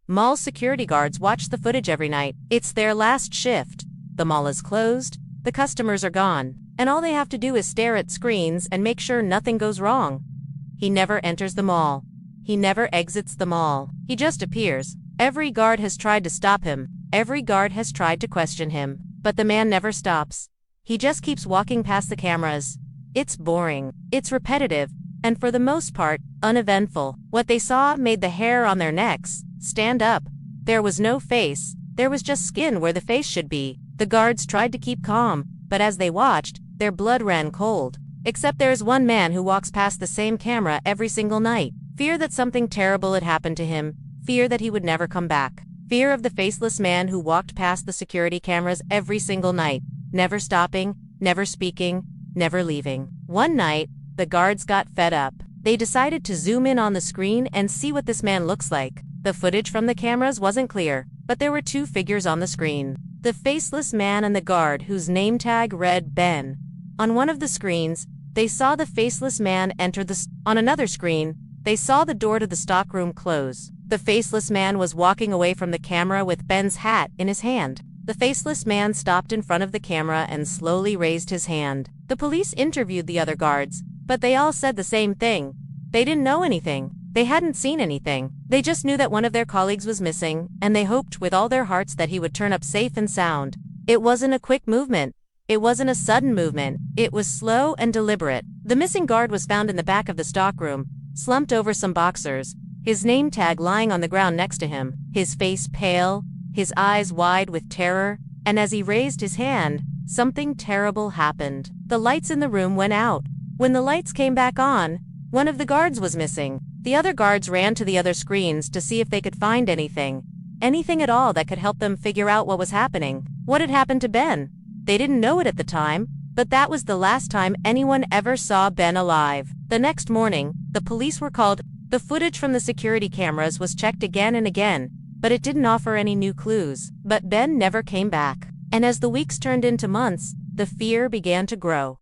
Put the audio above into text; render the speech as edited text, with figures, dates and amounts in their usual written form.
Mall security guards watch the footage every night. It's their last shift. The mall is closed, the customers are gone, and all they have to do is stare at screens and make sure nothing goes wrong. He never enters the mall. He never exits the mall. He just appears. Every guard has tried to stop him. Every guard has tried to question him. But the man never stops. He just keeps walking past the cameras. It's boring. It's repetitive. And for the most part, uneventful. What they saw made the hair on their necks stand up. There was no face. There was just skin where the face should be. The guards tried to keep calm, but as they watched, their blood ran cold. Except there is one man who walks past the same camera every single night. Fear that something terrible had happened to him. Fear that he would never come back. Fear of the faceless man who walked past the security cameras every single night, never stopping, never speaking, never leaving. One night, the guards got fed up. They decided to zoom in on the screen and see what this man looks like. The footage from the cameras wasn't clear, but there were two figures on the screen. The faceless man and the guard whose name tag read Ben. On one of the screens, they saw the faceless man enter on another screen, they saw the door to the stockroom close. The faceless man was walking away from the camera with Ben's hat in his hand. The faceless man stopped in front of the camera and slowly raised his hand. The police interviewed the other guards, but they all said the same thing. They didn't know anything. They hadn't seen anything. They just knew that one of their colleagues was missing, and they hoped with all their hearts that he would turn up safe and sound. It wasn't a quick movement. It wasn't a sudden movement. It was slow and deliberate. The missing guard was found in the back of the stockroom, slumped over some boxers, his name tag lying on the ground next to him, his face pale, his eyes wide with terror, and as he raised his hand, something terrible happened. The lights in the room went out. When the lights came back on, one of the guards was missing. The other guards ran to the other screens to see if they could find anything at all that could help them figure out what was happening. What had happened to Ben? They didn't know it at the time, but that was the last time anyone ever saw Ben alive. The next morning, the police were called. The footage from the security cameras was checked again and again, but it didn't offer any new clues. But Ben never came back. And as the weeks turned into months, the fear began to grow.